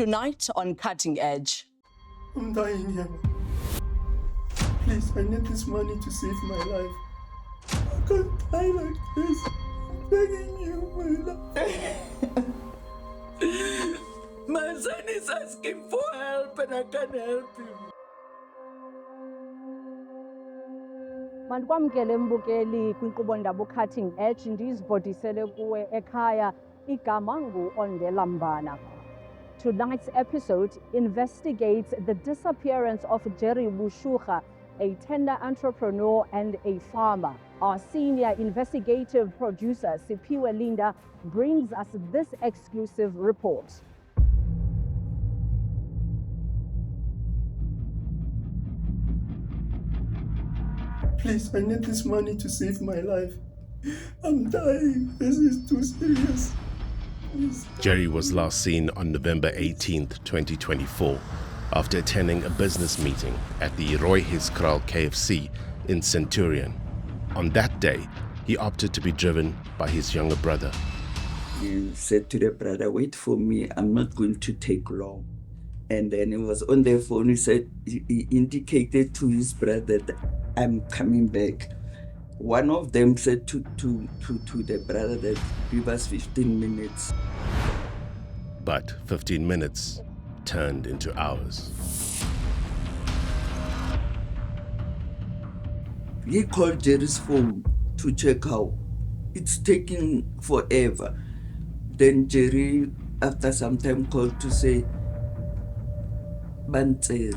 Tonight on Cutting Edge. I'm dying here. Please, I need this money to save my life. I can't die like this. I'm begging you, my love. My son is asking for help and I can't help him. Mandikwamkele mbukeli kwinkqubo ndaba Cutting Edge ndizivothisele kuwe ekhaya igama ngu-Ondela Mbana. Tonight's episode investigates the disappearance of Jerry Bushukha, a tender entrepreneur and a farmer. Our senior investigative producer, Sipiwe Linda, brings us this exclusive report. Please, I need this money to save my life. I'm dying. This is too serious. Please. Jerry was last seen on November 18th, 2024, after attending a business meeting at the Roy Hiskral KFC in Centurion. On that day, he opted to be driven by his younger brother. He said to the brother, wait for me, I'm not going to take long. And then he was on the phone, he said, he indicated to his brother that I'm coming back. One of them said to the brother that give us 15 minutes. But 15 minutes turned into hours. He called Jerry's phone to check out. It's taking forever. Then Jerry, after some time, called to say, Banter,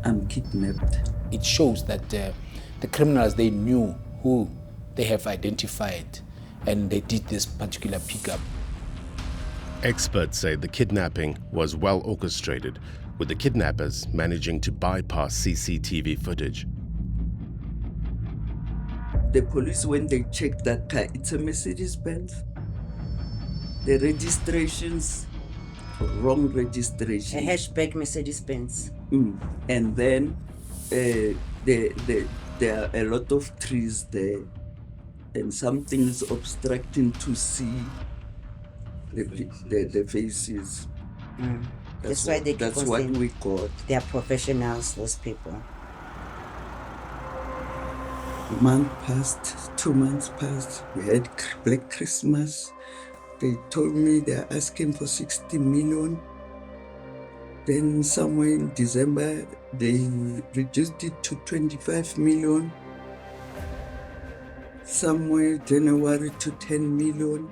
I'm kidnapped. It shows that the criminals, they knew who they have identified and they did this particular pickup. Experts say the kidnapping was well orchestrated, with the kidnappers managing to bypass CCTV footage. The police, when they checked that car, it's a Mercedes-Benz. The registrations, wrong registration. A hatchback Mercedes-Benz. And then there are a lot of trees there, and something is obstructing to see the faces. That's why they keep That's on what saying we got. They are professionals, those people. A month passed, 2 months passed. We had Black Christmas. They told me they're asking for 60 million. Then somewhere in December, they reduced it to 25 million. Somewhere January to 10 million.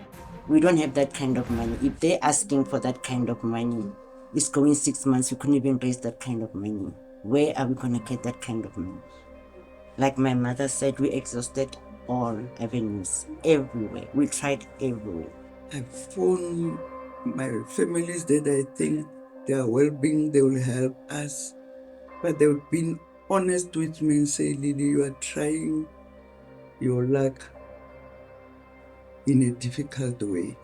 We don't have that kind of money. If they're asking for that kind of money, it's going 6 months, we couldn't even raise that kind of money. Where are we going to get that kind of money? Like my mother said, we exhausted all avenues, everywhere. We tried everywhere. I phoned my families that I think they are well-being, they will help us. But they've been honest with me and say, Lily, you are trying your luck in a difficult way.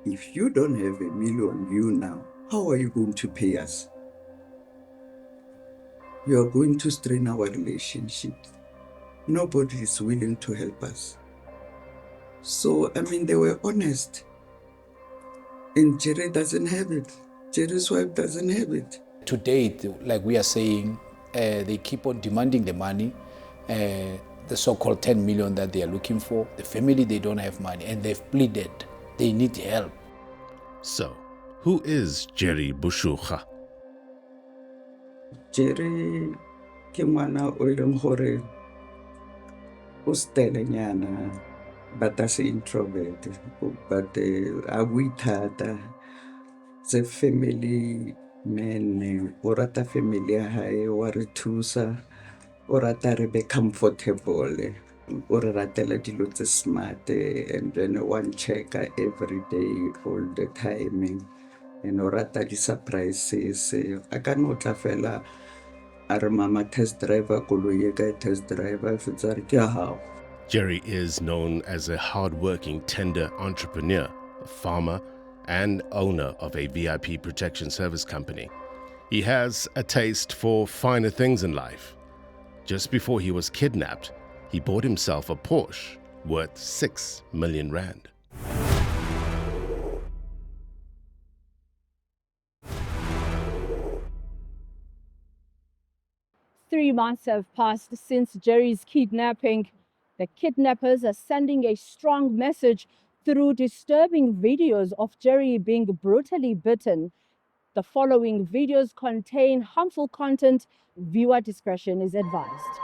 If you don't have $1 million now, how are you going to pay us? You are going to strain our relationship. Nobody is willing to help us. So, they were honest. And Jerry doesn't have it. Jerry's wife doesn't have it. To date, like we are saying, they keep on demanding the money, the so-called 10 million that they are looking for. The family, they don't have money and they've pleaded. They need help. So, who is Jerry Bushukha? Jerry ke ngwana o leng gore o stelenyana, but as an introvert, but a buithata. The family man, o rata family ya hae, wa re thusa, o rata re be comfortable, o re ratela dilo tse smart, and then one checker every day, all the time, and o rata di surprises. A ka no tla fela a re mama test driver koloi e ka test driver fetsa re ke ya hao. Jerry is known as a hard-working tender entrepreneur, a farmer, and owner of a VIP protection service company. He has a taste for finer things in life. Just before he was kidnapped, he bought himself a Porsche worth 6 million rand. 3 months have passed since Jerry's kidnapping. The kidnappers are sending a strong message through disturbing videos of Jerry being brutally bitten. The following videos contain harmful content. Viewer discretion is advised.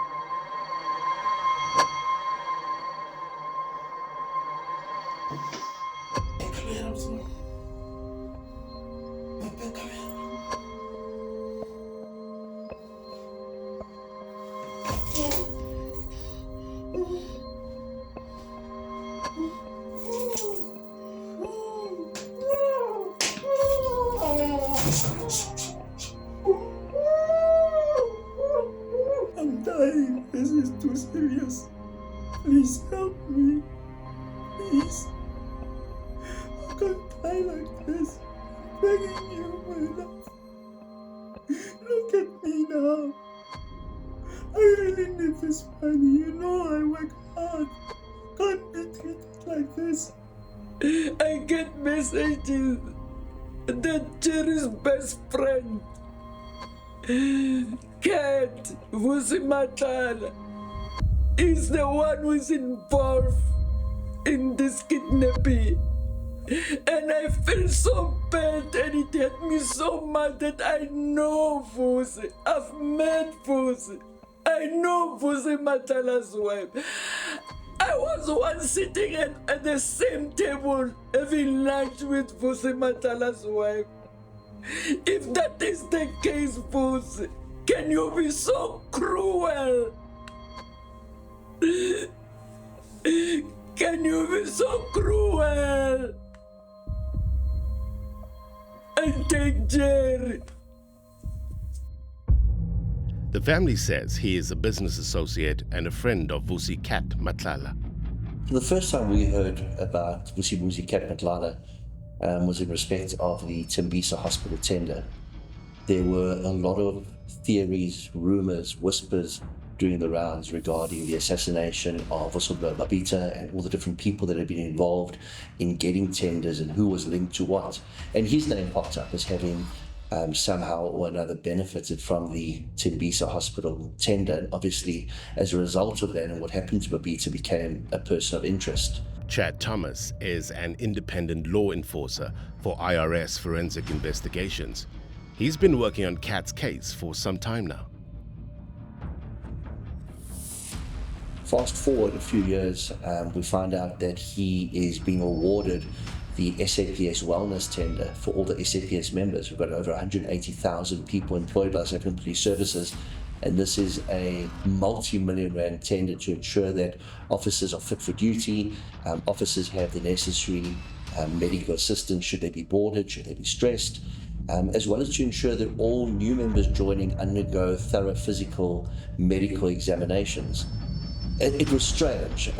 I'm dying. This is too serious. Please help me. Please. I can't die like this. I'm begging you, my love. Look at me now. I really need this money. You know I work hard. I can't be treated like this. I get messages that Jerry's best friend, Cat Vusi Matlala, is the one who is involved in this kidnapping. And I feel so bad, and it hurt me so much that I know Vusi. I've met Vusi. I know Vusi Matlala's wife. I was once sitting at the same table having lunch with Vusi Matlala's wife. If that is the case, Vusi, can you be so cruel? Can you be so cruel? And take Jerry. The family says he is a business associate and a friend of Vusi Cat Matlala. The first time we heard about Vusi Cat Matlala was in respect of the Sibiya hospital tender. There were a lot of theories, rumors, whispers doing the rounds regarding the assassination of whistleblower Babita and all the different people that had been involved in getting tenders and who was linked to what. And his name popped up as having somehow or another benefited from the Sibiya hospital tender. And obviously, as a result of that and what happened to Babita, became a person of interest. Chad Thomas is an independent law enforcer for IRS Forensic Investigations. He's been working on Cat's case for some time now. Fast forward a few years, we find out that he is being awarded the SAPS wellness tender for all the SAPS members. We've got over 180,000 people employed by South African Police Services, and this is a multi-million rand tender to ensure that officers are fit for duty, officers have the necessary medical assistance should they be boarded, should they be stressed, as well as to ensure that all new members joining undergo thorough physical medical examinations. It was strange.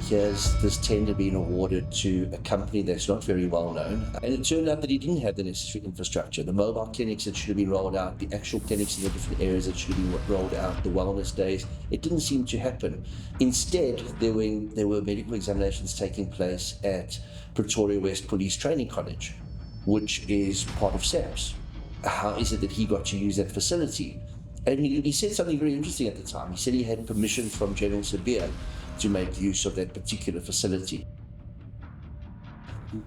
Here's this tender being awarded to a company that's not very well known. And it turned out that he didn't have the necessary infrastructure. The mobile clinics that should have been rolled out, the actual clinics in the different areas that should have been rolled out, the wellness days, it didn't seem to happen. Instead, there were medical examinations taking place at Pretoria West Police Training College, which is part of SAPS. How is it that he got to use that facility? And he said something very interesting at the time. He said he had permission from General Sibiya to make use of that particular facility.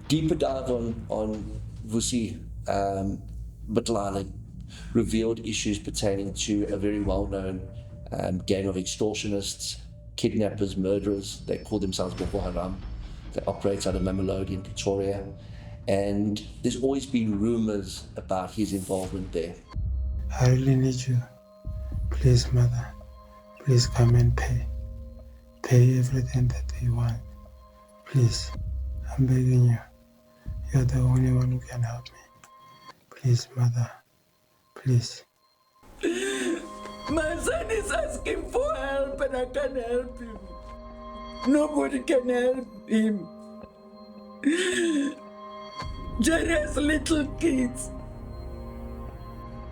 Deeper dive on Vusi Matlala revealed issues pertaining to a very well-known gang of extortionists, kidnappers, murderers. They call themselves Boko Haram. They operate out of Mamelodi in Pretoria. And there's always been rumors about his involvement there. I really need you. Please, mother, please come and pay. Pay everything that they want. Please, I'm begging you. You're the only one who can help me. Please, mother, please. My son is asking for help and I can't help him. Nobody can help him. Jerry has little kids.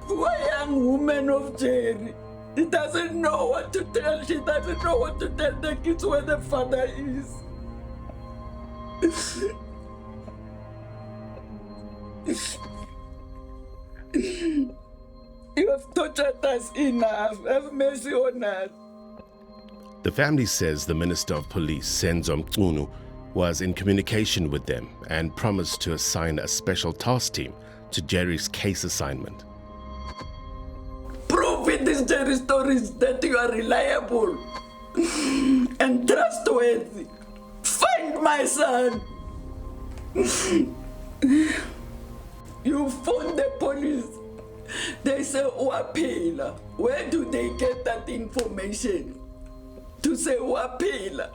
Poor young woman of Jerry. He doesn't know what to tell. She doesn't know what to tell the kids where the father is. You have tortured us enough. Have mercy on us. The family says the Minister of Police, Mchunu, was in communication with them and promised to assign a special task team to Jerry's case assignment. Prove with these Jerry stories that you are reliable and trustworthy. Find my son. You phone the police. They say Wapila. Where do they get that information? To say Wapila.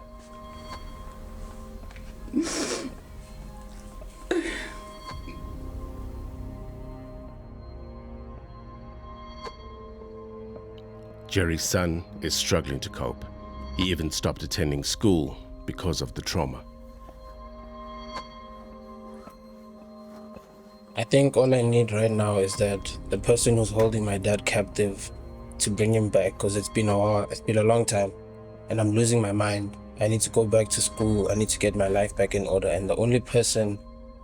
Jerry's son is struggling to cope. He even stopped attending school because of the trauma. I think all I need right now is that the person who's holding my dad captive to bring him back, because it's been a while, it's been a long time, and I'm losing my mind. I need to go back to school. I need to get my life back in order. And the only person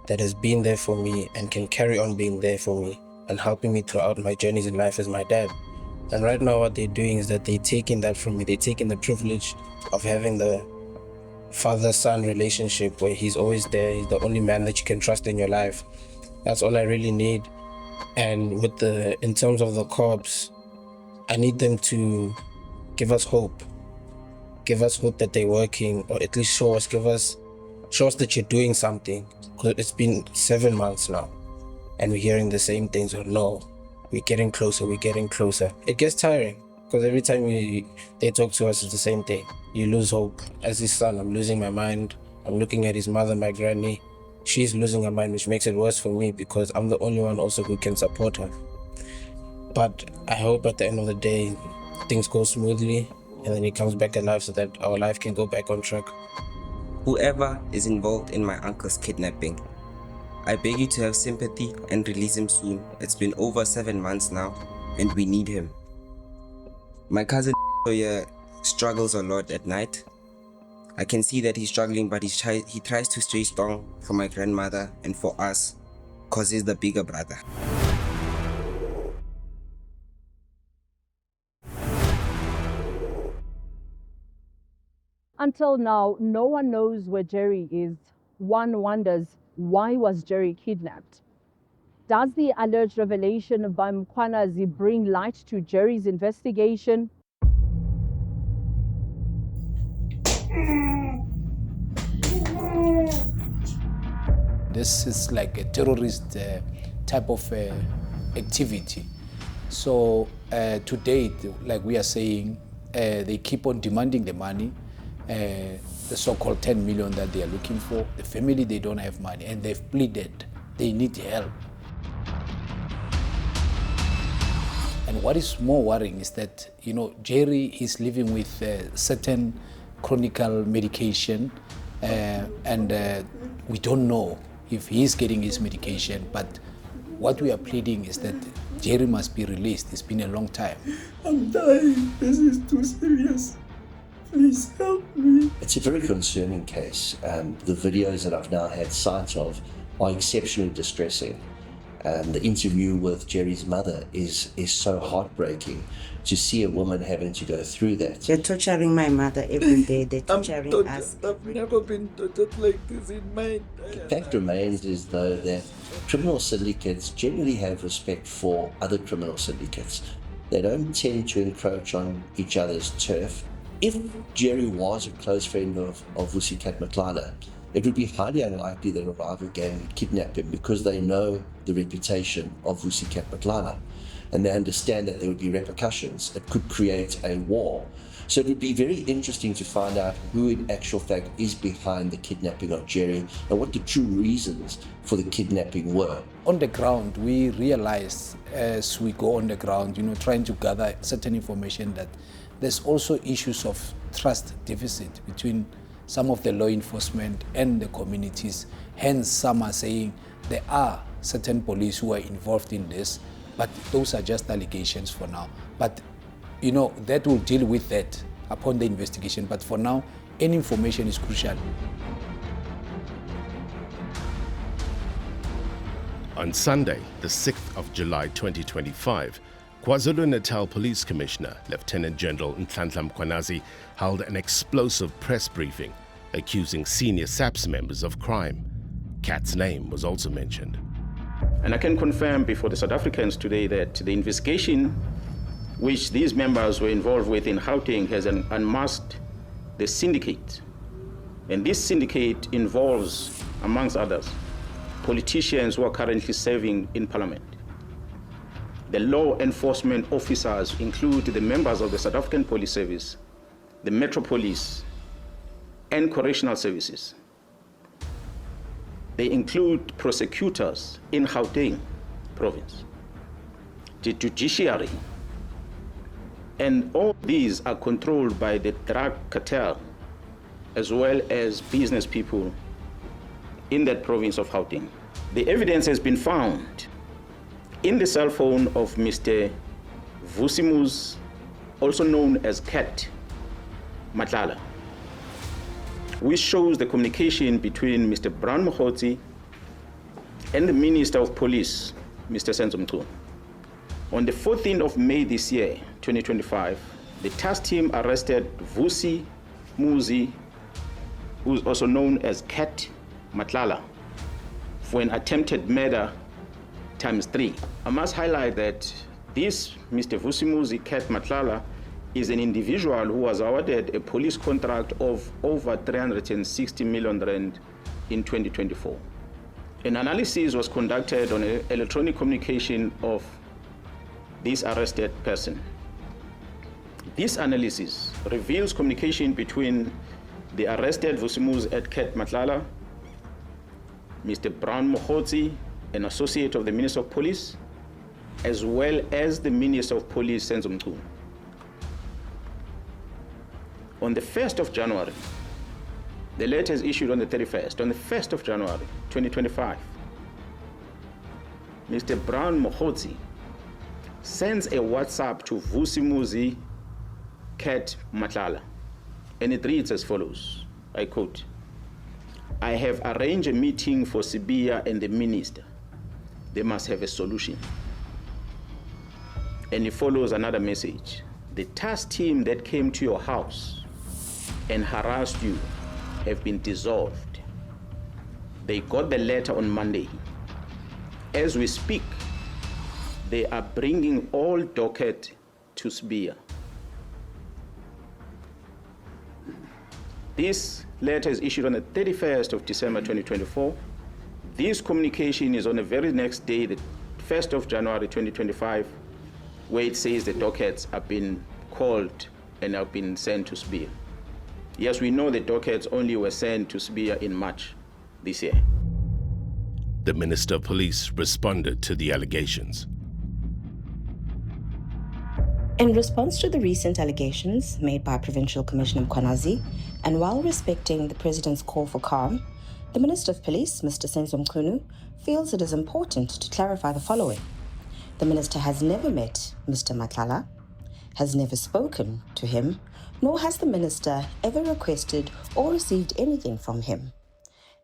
that has been there for me and can carry on being there for me and helping me throughout my journeys in life is my dad. And right now what they're doing is that they're taking that from me. They're taking the privilege of having the father-son relationship where he's always there. He's the only man that you can trust in your life. That's all I really need. And in terms of the cops, I need them to give us hope. Give us hope that they're working, or at least show us that you're doing something. Because it's been 7 months now, and we're hearing the same things. Or no, we're getting closer. It gets tiring, because every time they talk to us, it's the same thing. You lose hope. As his son, I'm losing my mind. I'm looking at his mother, my granny. She's losing her mind, which makes it worse for me, because I'm the only one also who can support her. But I hope at the end of the day, things go smoothly, and then he comes back alive so that our life can go back on track. Whoever is involved in my uncle's kidnapping, I beg you to have sympathy and release him soon. It's been over 7 months now, and we need him. My cousin here struggles a lot at night. I can see that he's struggling, but he tries to stay strong for my grandmother and for us, cause he's the bigger brother. Until now, no one knows where Jerry is. One wonders, why was Jerry kidnapped? Does the alleged revelation by Mkhwanazi bring light to Jerry's investigation? This is like a terrorist type of activity. So to date, like we are saying, they keep on demanding the money, the so-called 10 million that they are looking for. The family, they don't have money, and they've pleaded. They need help. And what is more worrying is that, Jerry is living with certain chronic medication, and we don't know if he is getting his medication, but what we are pleading is that Jerry must be released. It's been a long time. I'm dying. This is too serious. Please help me. It's a very concerning case. The videos that I've now had sight of are exceptionally distressing. The interview with Jerry's mother is so heartbreaking to see a woman having to go through that. They're torturing my mother every day. They're torturing us. I've never been tortured like this in my The fact remains is though that criminal syndicates generally have respect for other criminal syndicates. They don't tend to encroach on each other's turf. If Jerry was a close friend of Vusi Matlala, it would be highly unlikely that a rival gang would kidnap him, because they know the reputation of Vusi Matlala, and they understand that there would be repercussions that could create a war. So it would be very interesting to find out who in actual fact is behind the kidnapping of Jerry and what the true reasons for the kidnapping were. On the ground, we realize as we go on the ground, trying to gather certain information, that there's also issues of trust deficit between some of the law enforcement and the communities. Hence, some are saying there are certain police who are involved in this, but those are just allegations for now. But, that will deal with that upon the investigation. But for now, any information is crucial. On Sunday, the 6th of July 2025, KwaZulu-Natal Police Commissioner Lieutenant General Nhlanhla Mkhwanazi held an explosive press briefing accusing senior SAPS members of crime. Kat's name was also mentioned. And I can confirm before the South Africans today that the investigation which these members were involved with in Gauteng has unmasked the syndicate. And this syndicate involves, amongst others, politicians who are currently serving in Parliament. The law enforcement officers include the members of the South African Police Service, the Metro Police, and correctional services. They include prosecutors in Gauteng province, the judiciary, and all these are controlled by the drug cartel as well as business people in that province of Gauteng. The evidence has been found in the cell phone of Mr. Vusi, also known as Cat Matlala, which shows the communication between Mr. Brown Mokgotsi and the Minister of Police, Mr. Mchunu. On the 14th of May this year, 2025, the task team arrested Vusi Muzi, who is also known as Cat Matlala, for an attempted murder ×3. I must highlight that this Mr. Vusi Muzi Cat Matlala is an individual who was awarded a police contract of over 360 million rand in 2024. An analysis was conducted on electronic communication of this arrested person. This analysis reveals communication between the arrested Vusi at Cat Matlala, Mr. Brown Mokgotsi, an associate of the Minister of Police, as well as the Minister of Police, Mchunu. On the 1st of January, the letter is issued on the 31st. On the 1st of January, 2025, Mr. Brown Mokgotsi sends a WhatsApp to Vusi Muzi Cat Matlala, and it reads as follows, I quote, "I have arranged a meeting for Sibiya and the minister. They must have a solution." And it follows another message. "The task team that came to your house and harassed you have been dissolved. They got the letter on Monday. As we speak, they are bringing all docket to Sibiya." This letter is issued on the 31st of December 2024. This communication is on the very next day, the 1st of January 2025, where it says the dockets have been called and have been sent to Sibiya. Yes, we know the dockets only were sent to Sibiya in March this year. The Minister of Police responded to the allegations. In response to the recent allegations made by Provincial Commissioner Mkhwanazi, and while respecting the President's call for calm, the Minister of Police, Mr. Mchunu, feels it is important to clarify the following. The Minister has never met Mr. Matlala, has never spoken to him, nor has the Minister ever requested or received anything from him.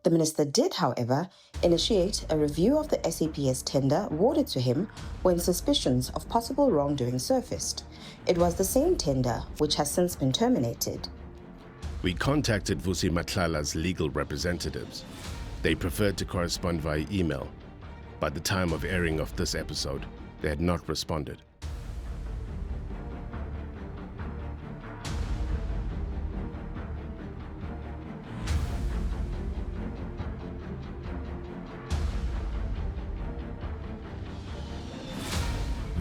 The Minister did, however, initiate a review of the SAPS tender awarded to him when suspicions of possible wrongdoing surfaced. It was the same tender which has since been terminated. We contacted Vusi Matlala's legal representatives. They preferred to correspond via email. By the time of airing of this episode, they had not responded.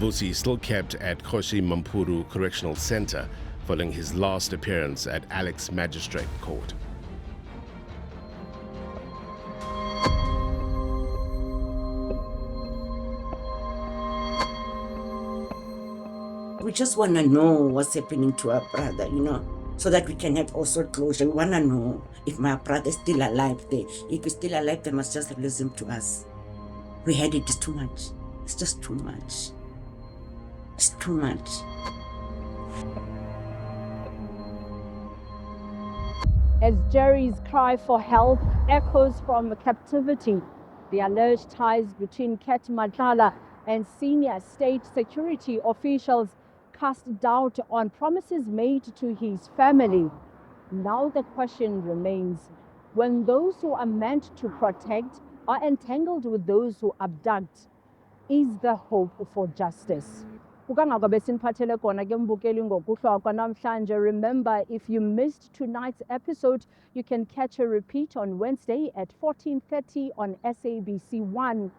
Vusi is still kept at Khoshi Mampuru Correctional Center following his last appearance at Alex Magistrate Court. We just want to know what's happening to our brother, so that we can have also closure. We want to know if my brother is still alive there. If he's still alive, they must just release him to us. We had it, it's too much. It's just too much. It's too much. As Jerry's cry for help echoes from captivity, the alleged ties between Cat Matlala and senior state security officials cast doubt on promises made to his family. Now the question remains, when those who are meant to protect are entangled with those who abduct, is there hope for justice? Remember, if you missed tonight's episode, you can catch a repeat on Wednesday at 14:30 on SABC 1.